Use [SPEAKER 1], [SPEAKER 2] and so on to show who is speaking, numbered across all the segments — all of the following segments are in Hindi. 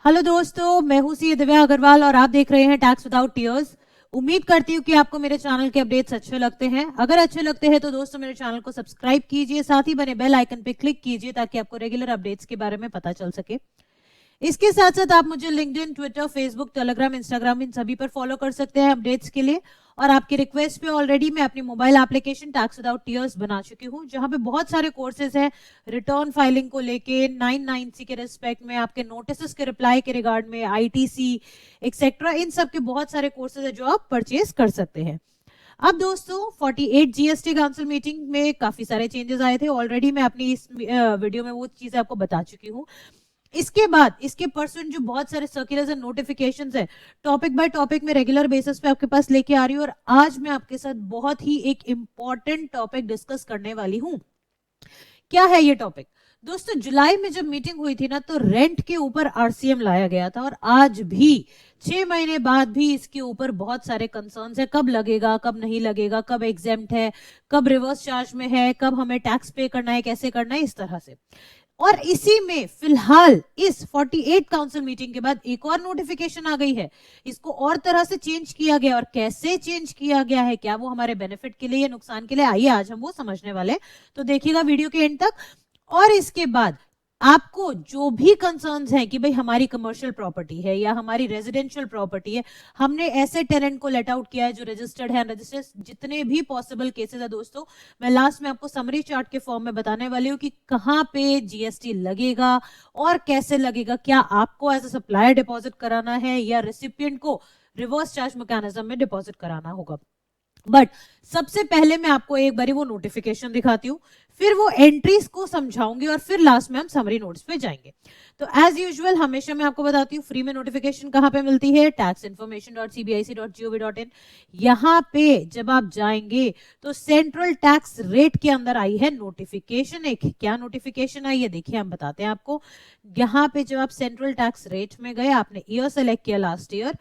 [SPEAKER 1] हेलो दोस्तों, मैं हूं सी दिव्या अग्रवाल और आप देख रहे हैं टैक्स विदाउट टीयर्स। उम्मीद करती हूँ कि आपको मेरे चैनल के अपडेट्स अच्छे लगते हैं। अगर अच्छे लगते हैं तो दोस्तों मेरे चैनल को सब्सक्राइब कीजिए, साथ ही बने बेल आइकन पे क्लिक कीजिए ताकि आपको रेगुलर अपडेट्स के बारे में पता चल सके। इसके साथ साथ आप मुझे LinkedIn, Twitter, Facebook, Telegram, Instagram इन सभी पर फॉलो कर सकते हैं अपडेट्स के लिए। और आपकी रिक्वेस्ट पे ऑलरेडी मैं अपनी mobile application tax without tears बना चुकी हूँ, जहां पे बहुत सारे कोर्सेज हैं रिटर्न फाइलिंग को लेके, 990 के रिस्पेक्ट में, आपके नोटिस के रिप्लाई के रिगार्ड में, आईटीसी एक्सेट्रा, इन सब के बहुत सारे कोर्सेज है जो आप परचेज कर सकते हैं। अब दोस्तों 48 जीएसटी काउंसिल मीटिंग में काफी सारे चेंजेस आए थे। ऑलरेडी मैं अपनी इस वीडियो में वो चीजें आपको बता चुकी हूँ। इसके बाद इसके परसेंट जो बहुत सारे सर्कुलर्स एंड नोटिफिकेशंस है, टॉपिक बाय टॉपिक में रेगुलर बेसिस पे आपके पास लेके आ रही हूँ। और आज मैं आपके साथ बहुत ही एक इंपॉर्टेंट टॉपिक डिस्कस करने वाली हूँ। क्या है ये टॉपिक दोस्तों? जुलाई में जब मीटिंग हुई थी ना, तो रेंट के ऊपर आरसीएम लाया गया था और आज भी 6 महीने बाद भी इसके ऊपर बहुत सारे कंसर्न्स है। कब लगेगा, कब नहीं लगेगा, कब एग्जेम्प्ट है, कब रिवर्स चार्ज में है, कब हमें टैक्स पे करना है, कैसे करना है, इस तरह से। और इसी में फिलहाल इस 48 काउंसिल मीटिंग के बाद एक और नोटिफिकेशन आ गई है। इसको और तरह से चेंज किया गया, और कैसे चेंज किया गया है, क्या वो हमारे बेनिफिट के लिए या नुकसान के लिए, आइए आज हम वो समझने वाले हैं। तो देखिएगा वीडियो के एंड तक। और इसके बाद आपको जो भी कंसर्न्स हैं कि भाई हमारी कमर्शियल प्रॉपर्टी है या हमारी रेजिडेंशियल प्रॉपर्टी है, हमने ऐसे टेनेंट को लेट आउट किया है जो रजिस्टर्ड है, रजिस्टर्ड, जितने भी पॉसिबल केसेस है दोस्तों, मैं लास्ट में आपको समरी चार्ट के फॉर्म में बताने वाली हूँ कि कहाँ पे जीएसटी लगेगा और कैसे लगेगा। क्या आपको एज अ सप्लायर डिपॉजिट कराना है या रेसिपिएंट को रिवर्स चार्ज मैकेनिज्म में डिपॉजिट कराना होगा। बट सबसे पहले मैं आपको एक बारी वो नोटिफिकेशन दिखाती हूँ, फिर वो एंट्रीज को समझाऊंगी और फिर लास्ट में हम समरी नोट्स पे जाएंगे। तो एज यूजुअल हमेशा मैं आपको बताती हूँ फ्री में नोटिफिकेशन कहाँ पे मिलती है, taxinformation.cbic.gov.in। यहाँ पे जब आप जाएंगे तो सेंट्रल टैक्स रेट के अंदर आई है नोटिफिकेशन। एक क्या नोटिफिकेशन आई है देखिए, हम बताते हैं आपको। यहाँ पे जब आप सेंट्रल टैक्स रेट में गए, आपने ईयर सेलेक्ट किया लास्ट ईयर,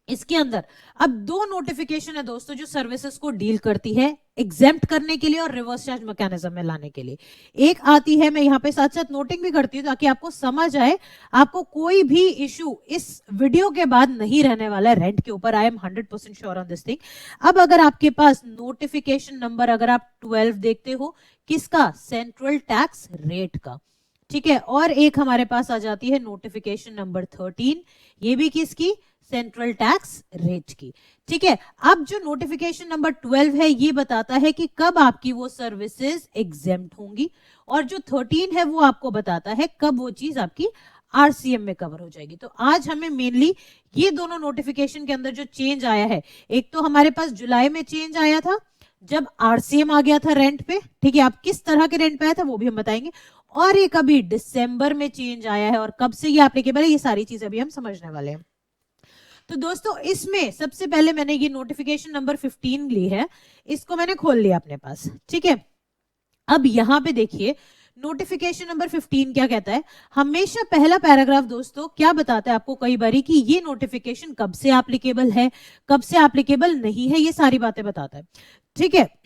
[SPEAKER 1] इसके अंदर अब दो नोटिफिकेशन है दोस्तों जो सर्विसेज को डील करती है एग्जेम्प्ट करने के लिए और रिवर्स चार्ज मैकेनिज्म में लाने के लिए। एक आती है, मैं यहाँ पे साथ साथ नोटिंग भी करती हूँ ताकि आपको समझ आए, आपको कोई भी इशू इस वीडियो के बाद नहीं रहने वाला है रेंट के ऊपर। I am 100% sure on this thing. अब अगर आपके पास नोटिफिकेशन नंबर, अगर आप 12 देखते हो, किसका? सेंट्रल टैक्स रेट का, ठीक है। और एक हमारे पास आ जाती है नोटिफिकेशन नंबर 13, ये भी किसकी? सेंट्रल टैक्स रेट की, ठीक है। अब जो नोटिफिकेशन नंबर 12 है ये बताता है कि कब आपकी वो सर्विसेज एग्जेम्प्ट होंगी, और जो 13 है वो आपको बताता है कब वो चीज आपकी आरसीएम में कवर हो जाएगी। तो आज हमें मेनली ये दोनों नोटिफिकेशन के अंदर जो चेंज आया है, एक तो हमारे पास जुलाई में चेंज आया था जब आरसीएम आ गया था रेंट पे, ठीक है। आप किस तरह के रेंट पे आया था वो भी हम बताएंगे। और एक अभी दिसंबर में चेंज आया है, और कब से ये एप्लीकेबल है, ये सारी चीजें अभी हम समझने वाले हैं। तो दोस्तों इसमें सबसे पहले मैंने ये नोटिफिकेशन नंबर 15 ली है, इसको मैंने खोल लिया अपने पास, ठीक है। अब यहां पे देखिए नोटिफिकेशन नंबर 15 क्या कहता है। हमेशा पहला पैराग्राफ दोस्तों क्या बताता है आपको कई बारी कि ये नोटिफिकेशन कब से एप्लीकेबल है, कब से एप्लीकेबल नहीं है, ये सारी बातें बताता है, ठीक है।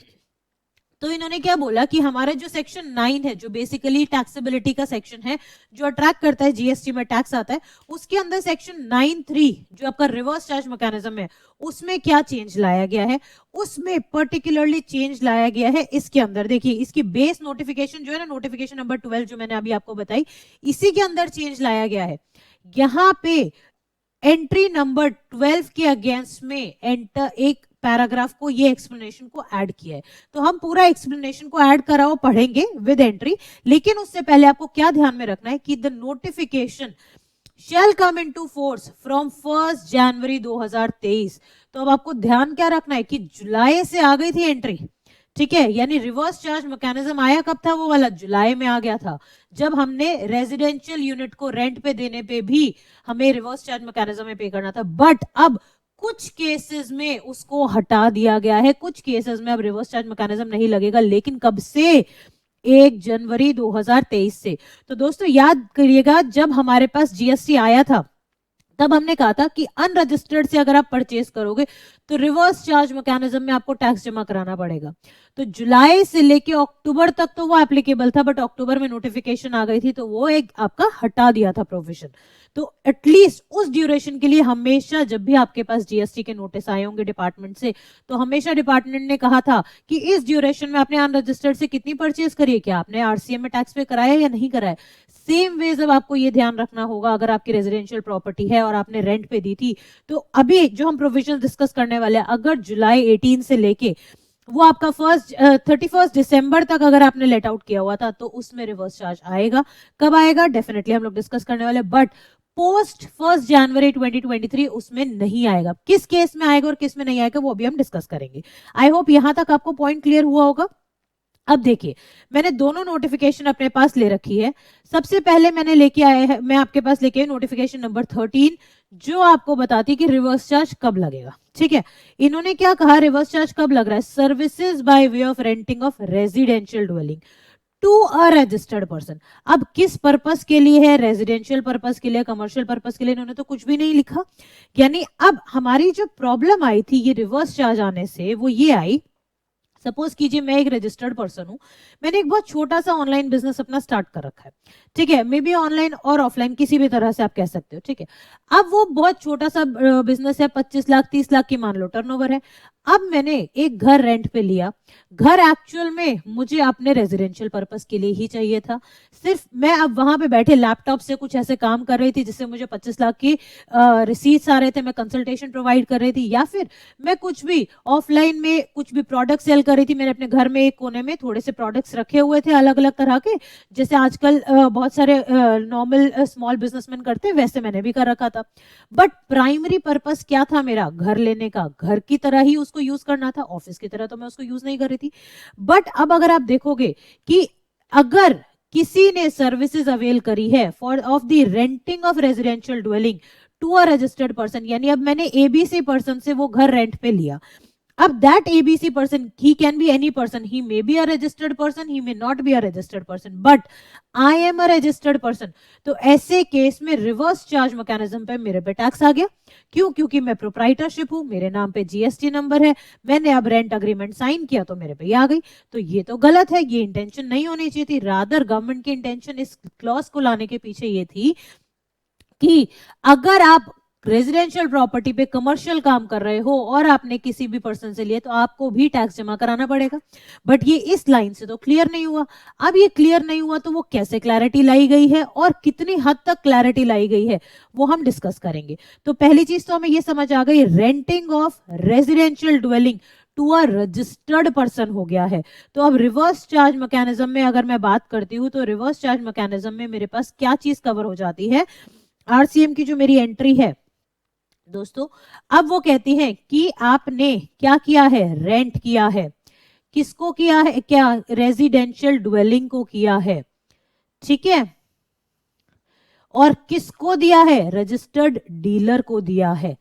[SPEAKER 1] तो इन्होंने क्या बोला कि हमारा जो सेक्शन 9 है, जो बेसिकली टैक्सेबिलिटी का सेक्शन है, जो अट्रैक्ट करता है जीएसटी में टैक्स आता है, उसके अंदर सेक्शन 9(3) जो आपका रिवर्स चार्ज मैकेनिज्म है, उसमें क्या चेंज लाया गया है, उसमें पर्टिकुलरली चेंज लाया गया है। इसके अंदर देखिए, इसकी बेस नोटिफिकेशन जो है ना, नोटिफिकेशन नंबर 12 जो मैंने अभी आपको बताई, इसी के अंदर चेंज लाया गया है। यहाँ पे एंट्री नंबर 12 के अगेंस्ट में एंटर एक पैराग्राफ को, ये एक्सप्लेनेशन को ऐड किया है। तो हम पूरा एक्सप्लेनेशन को ऐड करा हुआ पढ़ेंगे विद एंट्री, लेकिन उससे पहले आपको क्या ध्यान में रखना है कि the notification shall come into force from 1 January 2023। तो अब आपको ध्यान क्या रखना है कि जुलाई से आ गई थी एंट्री, ठीक है। यानी रिवर्स चार्ज मैकेनिज्म आया कब था? वो वाला जुलाई में आ गया था, जब हमने रेजिडेंशियल यूनिट को रेंट पे देने पे भी हमें रिवर्स चार्ज मैकेनिज्म में पे करना था। बट अब कुछ केसेस में उसको हटा दिया गया है, कुछ केसेस में अब रिवर्स चार्ज मैकेनिज्म नहीं लगेगा, लेकिन कब से? 1 जनवरी 2023 से। तो दोस्तों याद करिएगा, जब हमारे पास जीएसटी आया था तब हमने कहा था कि अनरजिस्टर्ड से अगर आप परचेज करोगे तो रिवर्स चार्ज मैकेनिज्म में आपको टैक्स जमा कराना पड़ेगा। तो जुलाई से लेके अक्टूबर तक तो वो एप्लीकेबल था, बट अक्टूबर में नोटिफिकेशन आ गई थी तो वो एक आपका हटा दिया था प्रोविजन। तो एटलीस्ट उस ड्यूरेशन के लिए हमेशा जब भी आपके पास जीएसटी के नोटिस आए होंगे डिपार्टमेंट से, तो हमेशा डिपार्टमेंट ने कहा था कि इस ड्यूरेशन में आपने अनरजिस्टर्ड से कितनी परचेज करी है, क्या आपने आरसीएम में टैक्स पे कराया या नहीं कराया। सेम वे जब आपको ये ध्यान रखना होगा अगर आपकी रेजिडेंशियल प्रॉपर्टी है और आपने रेंट पे दी थी, तो अभी जो हम प्रोविजन डिस्कस करने वाले हैं, अगर जुलाई 18 से लेके वो आपका 31 दिसंबर तक अगर आपने लेट आउट किया हुआ था तो उसमें रिवर्स चार्ज आएगा। कब आएगा डेफिनेटली हम लोग डिस्कस करने वाले, बट पोस्ट 1 जनवरी 2023 उसमें नहीं आएगा। किस केस में आएगा और किस में नहीं आएगा वो अभी हम डिस्कस करेंगे। आई होप यहां तक आपको पॉइंट क्लियर हुआ होगा। अब देखिए, मैंने दोनों नोटिफिकेशन अपने पास ले रखी है। सबसे पहले मैंने लेके आया है, मैं आपके पास लेके आई नोटिफिकेशन नंबर 13, जो आपको बताती है कि रिवर्स चार्ज कब लगेगा। ठीक है, इन्होंने क्या कहा, रिवर्स चार्ज कब लग रहा है, services by way of renting of residential dwelling to a registered person. अब किस पर्पस के लिए है, रेजिडेंशियल पर्पस के लिए, कमर्शियल पर्पस के लिए, इन्होंने तो कुछ भी नहीं लिखा। यानी अब हमारी जो प्रॉब्लम आई थी ये रिवर्स चार्ज आने से, वो ये आई, सपोज कीजिए मैं एक रजिस्टर्ड पर्सन हूं, मैंने एक बहुत छोटा सा ऑनलाइन बिजनेस अपना स्टार्ट कर रखा है। ठीक है, मे बी ऑनलाइन और ऑफलाइन किसी भी तरह से आप कह सकते हो। ठीक है, अब वो बहुत छोटा सा बिजनेस है, 25 लाख 30 लाख की मान लो टर्नओवर है। अब मैंने एक घर रेंट पे लिया, घर एक्चुअल में मुझे अपने रेजिडेंशियल पर्पस के लिए ही चाहिए था। सिर्फ मैं अब वहां पे बैठे लैपटॉप से कुछ ऐसे काम कर रही थी जिससे मुझे 25 लाख की रिसीट्स आ रहे थे, मैं कंसल्टेशन प्रोवाइड कर रही थी, या फिर मैं कुछ भी ऑफलाइन में कुछ भी प्रोडक्ट सेल कर रही थी। मैंने अपने घर में एक कोने में थोड़े से प्रोडक्ट्स रखे हुए थे अलग अलग तरह के, जैसे आजकल बहुत सारे नॉर्मल स्मॉल बिजनेसमैन करते हैं, वैसे मैंने भी कर रखा था। बट प्राइमरी पर्पस क्या था मेरा, घर लेने का, घर की तरह ही उसको यूज करना था, ऑफिस की तरह तो मैं उसको यूज नहीं कर रही थी। बट अब अगर आप देखोगे कि अगर किसी ने सर्विसेज अवेल करी है for of the renting of residential dwelling to a registered person, यानी अब मैंने एबीसी पर्सन से वो घर रेंट पे लिया। अब that ABC person, he can be any person, he may be a registered person, he may not be a registered person, but I am a registered person। तो ऐसे केस में रिवर्स चार्ज मैकेनिज्म पे मेरे पे टैक्स आ गया। क्यों? क्योंकि मैं प्रोप्राइटरशिप हूं, मेरे नाम पे जीएसटी नंबर है, मैंने अब रेंट अग्रीमेंट साइन किया तो मेरे पे आ गई। तो ये तो गलत है, ये इंटेंशन नहीं होनी चाहिए थी। रादर गवर्नमेंट की इंटेंशन इस क्लॉज को लाने के पीछे ये थी कि अगर आप रेजिडेंशियल प्रॉपर्टी पे कमर्शियल काम कर रहे हो और आपने किसी भी पर्सन से लिए तो आपको भी टैक्स जमा कराना पड़ेगा। बट ये इस लाइन से तो क्लियर नहीं हुआ। अब ये क्लियर नहीं हुआ तो वो कैसे क्लैरिटी लाई गई है और कितनी हद तक क्लैरिटी लाई गई है वो हम डिस्कस करेंगे। तो पहली चीज तो हमें ये समझ आ गई, renting of residential dwelling to a registered person हो गया है। तो अब रिवर्स चार्ज मैकेनिज्म में अगर मैं बात करती हूँ तो रिवर्स चार्ज मैकेनिज्म में मेरे पास क्या चीज कवर हो जाती है, आरसीएम की जो मेरी एंट्री है दोस्तों, अब वो कहती है कि आपने क्या किया है, रेंट किया है। किसको किया है, क्या रेजिडेंशियल ड्वेलिंग को किया है। ठीक है, और किसको दिया है, रजिस्टर्ड डीलर को दिया है।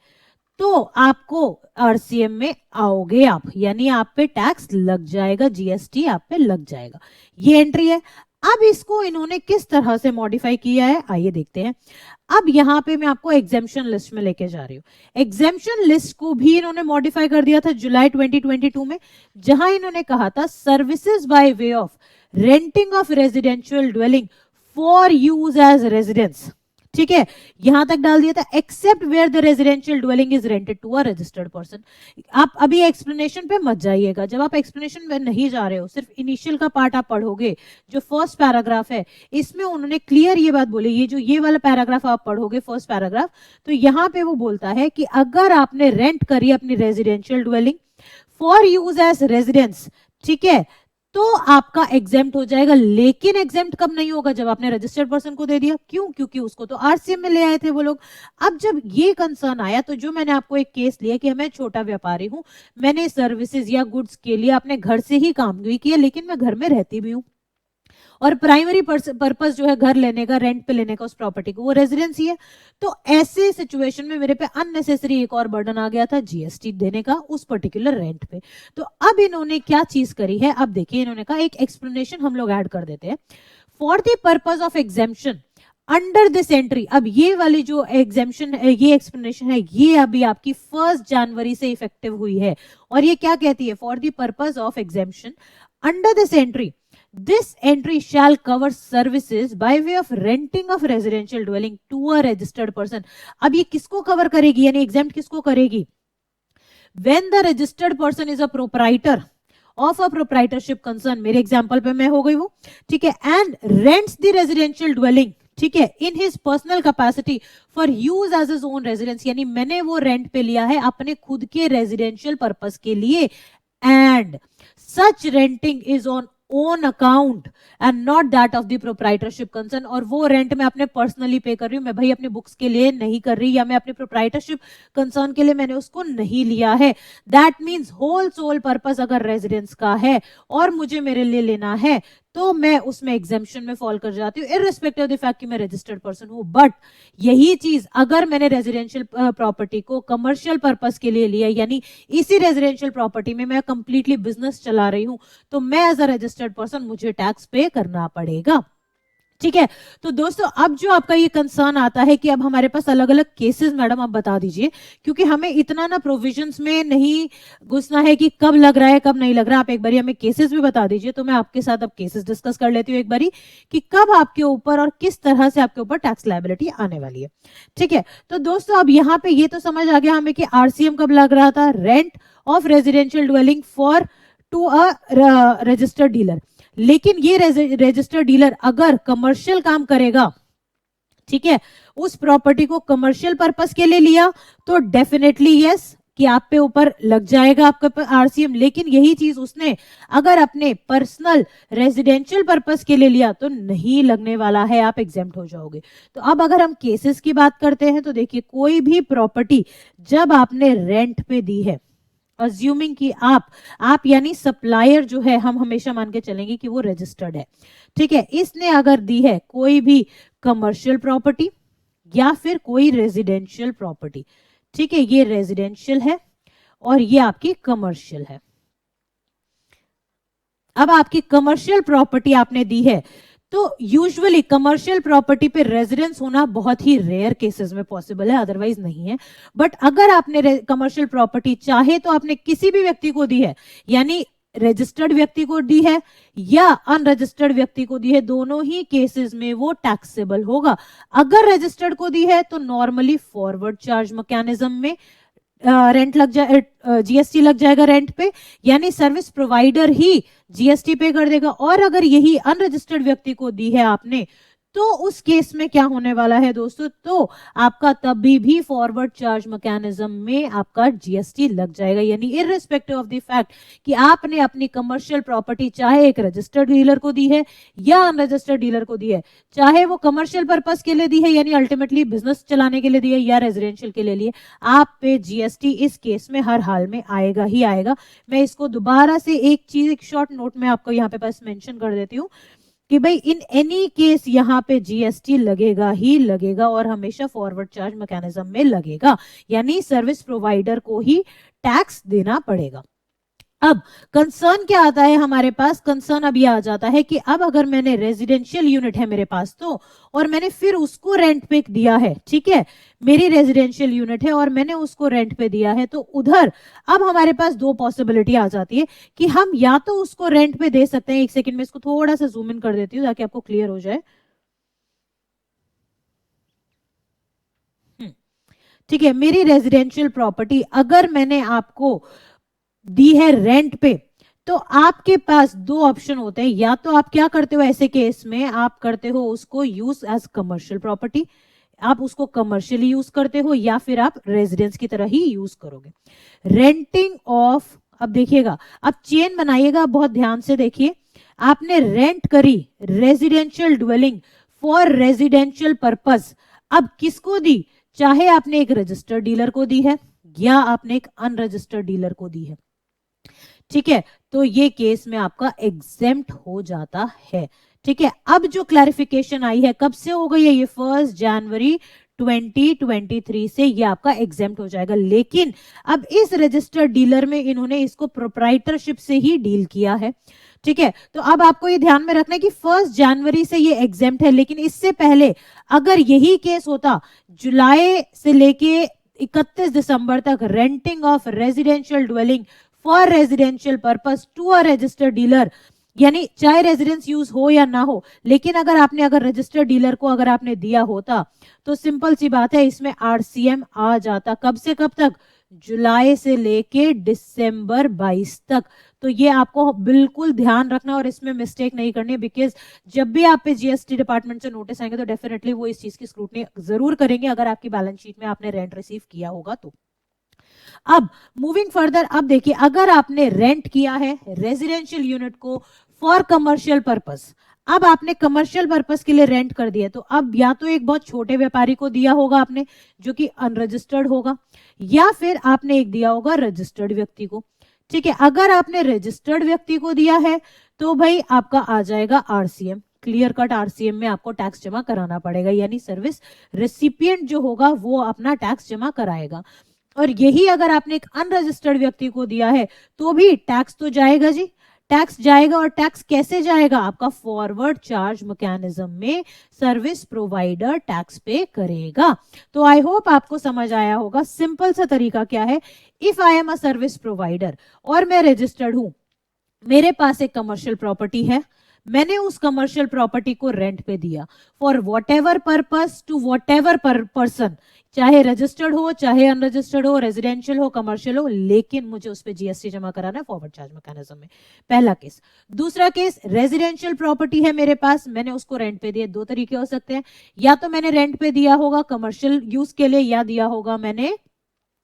[SPEAKER 1] तो आपको आरसीएम में आओगे आप, यानी आप पे टैक्स लग जाएगा, जीएसटी आप पे लग जाएगा। ये एंट्री है। अब इसको इन्होंने किस तरह से मॉडिफाई किया है आइए देखते हैं। अब यहां पे मैं आपको एग्जेम्पशन लिस्ट में लेके जा रही हूं। एग्जेम्पशन लिस्ट को भी इन्होंने मॉडिफाई कर दिया था जुलाई 2022 में, जहां इन्होंने कहा था services by way of renting of residential dwelling for use as residence. ठीक है, यहां तक डाल दिया था, except where the residential dwelling is rented to a registered person. आप अभी एक्सप्लेनेशन पे मत जाइएगा, जब आप एक्सप्लेनेशन में नहीं जा रहे हो, सिर्फ इनिशियल का पार्ट आप पढ़ोगे, जो फर्स्ट पैराग्राफ है इसमें उन्होंने क्लियर ये बात बोली, ये जो ये वाला पैराग्राफ आप पढ़ोगे फर्स्ट पैराग्राफ, तो यहां पे वो बोलता है कि अगर आपने रेंट करी अपनी residential dwelling for use as residence, ठीक है, तो आपका एग्जेम्प्ट हो जाएगा। लेकिन एग्जेम्प्ट कब नहीं होगा, जब आपने रजिस्टर्ड पर्सन को दे दिया। क्यों? क्योंकि उसको तो आरसीएम में ले आए थे वो लोग। अब जब ये कंसर्न आया तो जो मैंने आपको एक केस लिया कि मैं छोटा व्यापारी हूं, मैंने सर्विसेज या गुड्स के लिए अपने घर से ही काम भी किया, लेकिन मैं घर में रहती भी हूं और प्राइमरी पर्पस जो है घर लेने का, रेंट पे लेने का उस प्रॉपर्टी को, वो रेजिडेंसी है। तो ऐसे सिचुएशन में मेरे पे अननेसेसरी एक और बर्डन आ गया था जीएसटी देने का उस पर्टिकुलर रेंट पे। तो अब इन्होंने क्या चीज करी है, अब देखिए इन्होंने कहा एक एक्सप्लेनेशन हम लोग ऐड कर देते हैं। For the purpose of exemption under this entry, अब ये वाली जो एग्जेम्पशन है, ये एक्सप्लेनेशन है, ये अभी आपकी 1 जनवरी से इफेक्टिव हुई है। और ये क्या कहती है? For the purpose of exemption under this entry, this entry shall cover services by way of renting of residential dwelling to a registered person. अब ये किसको कवर करेगी, यानी एग्जेम्प्ट किसको करेगी? When the registered person is a proprietor of a proprietorship concern, मेरे एग्जांपल पे मैं हो गई वो, ठीक है, and rents the residential dwelling, ठीक है, in his personal capacity for use as his own residence, यानी मैंने वो रेंट पे लिया है अपने खुद के रेजिडेंशियल पर्पस के लिए, and such renting is on own account and not that of the proprietorship concern, और वो रेंट मैं अपने पर्सनली पे कर रही हूँ, मैं भाई अपनी बुक्स के लिए नहीं कर रही, या मैं अपने प्रोप्राइटरशिप कंसर्न के लिए मैंने उसको नहीं लिया है। That means whole sole purpose अगर रेजिडेंस का है और मुझे मेरे लिए लेना है तो मैं उसमें एग्जेम्पशन में फॉल कर जाती हूँ, इररिस्पेक्टिव ऑफ द फैक्ट कि मैं रजिस्टर्ड पर्सन हूँ। बट यही चीज अगर मैंने रेजिडेंशियल प्रॉपर्टी को कमर्शियल पर्पस के लिए लिया, यानी इसी रेजिडेंशियल प्रॉपर्टी में मैं कंप्लीटली बिजनेस चला रही हूं, तो मैं एज अ रजिस्टर्ड पर्सन मुझे टैक्स पे करना पड़ेगा। ठीक है, तो दोस्तों अब जो आपका ये कंसर्न आता है कि अब हमारे पास अलग अलग केसेस, मैडम आप बता दीजिए, क्योंकि हमें इतना ना प्रोविजंस में नहीं घुसना है कि कब लग रहा है कब नहीं लग रहा। आप एक बारी हमें केसेस भी बता दीजिए, तो मैं आपके साथ अब केसेस डिस्कस कर लेती हूँ एक बारी कि कब आपके ऊपर और किस तरह से आपके ऊपर टैक्स लायबिलिटी आने वाली है। ठीक है, तो दोस्तों अब यहाँ पे ये तो समझ आ गया हमें कि आरसीएम कब लग रहा था, rent of residential dwelling for to a registered dealer. लेकिन ये रजिस्टर्ड डीलर अगर कमर्शियल काम करेगा, ठीक है, उस प्रॉपर्टी को कमर्शियल पर्पस के लिए लिया तो डेफिनेटली यस कि आप पे ऊपर लग जाएगा आपका आरसीएम। लेकिन यही चीज उसने अगर अपने पर्सनल रेजिडेंशियल पर्पस के लिए लिया तो नहीं लगने वाला है, आप एग्जेम्प्ट हो जाओगे। तो अब अगर हम केसेस की बात करते हैं तो देखिए, कोई भी प्रॉपर्टी जब आपने रेंट पे दी है, अज्यूमिंग कि आप यानी सप्लायर जो है, हम हमेशा मान के चलेंगे कि वो रजिस्टर्ड है, ठीक है, इसने अगर दी है कोई भी कमर्शियल प्रॉपर्टी या फिर कोई रेजिडेंशियल प्रॉपर्टी, ठीक है, ये रेजिडेंशियल है और ये आपकी कमर्शियल है। अब आपकी कमर्शियल प्रॉपर्टी आपने दी है तो यूजुअली कमर्शियल प्रॉपर्टी पे रेजिडेंस होना बहुत ही रेयर केसेस में पॉसिबल है, अदरवाइज नहीं है। बट अगर आपने कमर्शियल प्रॉपर्टी चाहे तो आपने किसी भी व्यक्ति को दी है, यानी रजिस्टर्ड व्यक्ति को दी है या अनरजिस्टर्ड व्यक्ति को दी है, दोनों ही केसेस में वो टैक्सेबल होगा। अगर रजिस्टर्ड को दी है तो नॉर्मली फॉरवर्ड चार्ज मैकेनिज्म में रेंट लग जाए, जीएसटी लग जाएगा रेंट पे, यानी सर्विस प्रोवाइडर ही जीएसटी पे कर देगा। और अगर यही अनरजिस्टर्ड व्यक्ति को दी है आपने तो उस केस में क्या होने वाला है दोस्तों, तो आपका तभी भी फॉरवर्ड चार्ज मैकेनिज्म में आपका जीएसटी लग जाएगा, यानी इररिस्पेक्टिव ऑफ द फैक्ट कि आपने अपनी कमर्शियल प्रॉपर्टी चाहे एक रजिस्टर्ड डीलर को दी है या अनरजिस्टर्ड डीलर को दी है, चाहे वो कमर्शियल पर्पस के लिए दी है यानी अल्टीमेटली बिजनेस चलाने के लिए दी है या रेजिडेंशियल के लिए आप पे जीएसटी इस केस में हर हाल में आएगा ही आएगा। मैं इसको दोबारा से एक चीज, एक शॉर्ट नोट में आपको यहाँ पे पास मेंशन कर देती हूँ कि भाई इन एनी केस यहाँ पे जीएसटी लगेगा ही लगेगा और हमेशा फॉरवर्ड चार्ज मैकेनिज्म में लगेगा, यानी सर्विस प्रोवाइडर को ही टैक्स देना पड़ेगा। अब कंसर्न क्या आता है हमारे पास, कंसर्न अब ये आ जाता है कि अब अगर मैंने रेजिडेंशियल यूनिट है मेरे पास तो, और मैंने फिर उसको रेंट पे दिया है, ठीक है, मेरी रेजिडेंशियल यूनिट है और मैंने उसको रेंट पे दिया है, तो उधर अब हमारे पास दो पॉसिबिलिटी आ जाती है कि हम या तो उसको रेंट पे दे सकते हैं, एक सेकंड में इसको थोड़ा सा जूम इन कर देती हूँ ताकि आपको क्लियर हो जाए। ठीक है, मेरी रेजिडेंशियल प्रॉपर्टी अगर मैंने आपको दी है रेंट पे, तो आपके पास दो ऑप्शन होते हैं, या तो आप क्या करते हो ऐसे केस में, आप करते हो उसको यूज एज कमर्शियल प्रॉपर्टी, आप उसको कमर्शियली यूज करते हो, या फिर आप रेजिडेंस की तरह ही यूज करोगे। रेंटिंग ऑफ, अब देखिएगा, अब चेन बनाइएगा, बहुत ध्यान से देखिए, आपने रेंट करी residential dwelling for residential purpose, अब किसको दी, चाहे आपने एक रजिस्टर्ड डीलर को दी है या आपने एक अनरजिस्टर्ड डीलर को दी है, ठीक है, तो ये केस में आपका एग्जेम्प्ट हो जाता है। ठीक है, अब जो क्लैरिफिकेशन आई है कब से हो गई है, ये 1 जनवरी 2023 से ये आपका एग्जेम्प्ट हो जाएगा। लेकिन अब इस रजिस्टर्ड डीलर में इन्होंने इसको प्रोप्राइटरशिप से ही डील किया है, ठीक है। तो अब आपको ये ध्यान में रखना है कि 1 जनवरी से ये एग्जेम्प्ट है, लेकिन इससे पहले अगर यही केस होता जुलाई से लेके 31 दिसंबर तक, renting of residential dwelling for residential purpose to a registered dealer, यानी चाहे रेजिडेंस यूज हो या ना हो, लेकिन अगर रजिस्टर्ड डीलर को अगर आपने दिया होता तो सिंपल सी बात है इसमें आरसीएम आ जाता। कब से कब तक? जुलाई से लेके दिसंबर 22 तक। तो ये आपको बिल्कुल ध्यान रखना और इसमें मिस्टेक नहीं करनी, बिकॉज जब भी आप पे जीएसटी डिपार्टमेंट से नोटिस आएंगे तो डेफिनेटली वो इस चीज की स्क्रूटनी जरूर करेंगे अगर आपकी बैलेंस शीट में आपने रेंट रिसीव किया होगा तो। अब मूविंग फर्दर, अब देखिए अगर आपने रेंट किया है रेजिडेंशियल यूनिट को फॉर कमर्शियल पर्पस, अब आपने कमर्शियल पर्पस के लिए रेंट कर दिया, तो अब या तो एक बहुत छोटे व्यापारी को दिया होगा आपने जो कि अनरजिस्टर्ड होगा, या फिर आपने एक दिया होगा रजिस्टर्ड व्यक्ति को, ठीक है। अगर आपने रजिस्टर्ड व्यक्ति को दिया है तो भाई आपका आ जाएगा आरसीएम, क्लियर कट आरसीएम में आपको टैक्स जमा कराना पड़ेगा, यानी सर्विस रेसिपिएंट जो होगा वो अपना टैक्स जमा कराएगा। और यही अगर आपने एक अनरजिस्टर्ड व्यक्ति को दिया है तो भी टैक्स तो जाएगा जी, टैक्स जाएगा। और टैक्स कैसे जाएगा? आपका फॉरवर्ड चार्ज मैकेनिज्म में सर्विस प्रोवाइडर टैक्स पे करेगा। तो आई होप आपको समझ आया होगा। सिंपल सा तरीका क्या है, if I am a service provider और मैं रजिस्टर्ड हूं, मेरे पास एक कमर्शियल प्रॉपर्टी है, मैंने उस कमर्शियल प्रॉपर्टी को रेंट पे दिया for whatever purpose to whatever person, चाहे रजिस्टर्ड हो चाहे अनरजिस्टर्ड हो, रेजिडेंशियल हो कमर्शियल हो, लेकिन मुझे उस पर जीएसटी जमा कराना है फॉरवर्ड चार्ज मैकेनिज्म में। पहला केस। दूसरा केस, रेजिडेंशियल प्रॉपर्टी है मेरे पास, मैंने उसको रेंट पे दिया। दो तरीके हो सकते हैं, या तो मैंने रेंट पे दिया होगा कमर्शियल यूज के लिए, या दिया होगा मैंने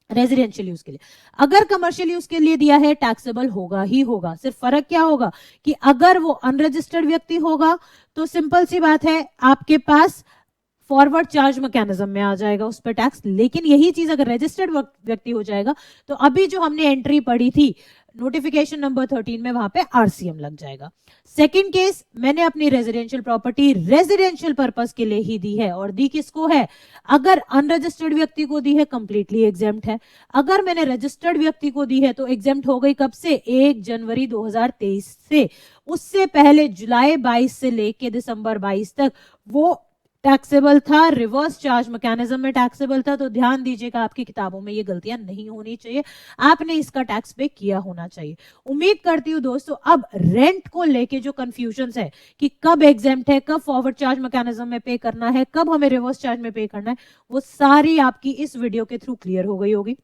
[SPEAKER 1] रेजिडेंशियल यूज के लिए। अगर कमर्शियल यूज के लिए दिया है टैक्सेबल होगा ही होगा। सिर्फ फर्क क्या होगा कि अगर वो अनरजिस्टर्ड व्यक्ति होगा तो सिंपल सी बात है आपके पास फॉरवर्ड चार्ज मैकेनिज्म में आ जाएगा उस पर टैक्स। लेकिन यही चीज अगर रजिस्टर्ड व्यक्ति हो जाएगा तो अभी जो हमने एंट्री पढ़ी थी नोटिफिकेशन नंबर 13 में, वहां पे आरसीएम लग जाएगा। सेकंड केस, मैंने अपनी रेजिडेंशियल प्रॉपर्टी रेजिडेंशियल पर्पस के लिए ही दी है, और दी किसको है? अगर अनरजिस्टर्ड व्यक्ति को दी है कंप्लीटली एग्जेम्प्ट है, अगर मैंने रजिस्टर्ड व्यक्ति को दी है तो एग्जेम्प्ट हो गई। कब से? 1 जनवरी 2023 से। उससे पहले जुलाई 22 से लेके दिसंबर 22 तक वो टैक्सेबल था, रिवर्स चार्ज मैकेनिज्म में टैक्सेबल था। तो ध्यान दीजिएगा आपकी किताबों में ये गलतियां नहीं होनी चाहिए, आपने इसका टैक्स पे किया होना चाहिए। उम्मीद करती हूँ दोस्तों अब रेंट को लेके जो कंफ्यूजन है कि कब एग्जेम्प्ट है, कब फॉरवर्ड चार्ज मैकेनिज्म में पे करना है, कब हमें रिवर्स चार्ज में पे करना है, वो सारी आपकी इस वीडियो के थ्रू क्लियर हो गई होगी।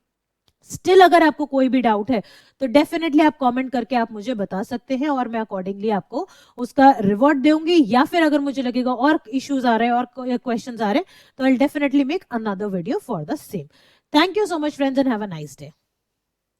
[SPEAKER 1] स्टिल अगर आपको कोई भी डाउट है तो डेफिनेटली आप कमेंट करके आप मुझे बता सकते हैं और मैं अकॉर्डिंगली आपको उसका रिवॉर्ड दूंगी, या फिर अगर मुझे लगेगा और इश्यूज आ रहे हैं और क्वेश्चंस आ रहे हैं तो I will definitely make another video for the same. Thank you so much friends and have a nice day.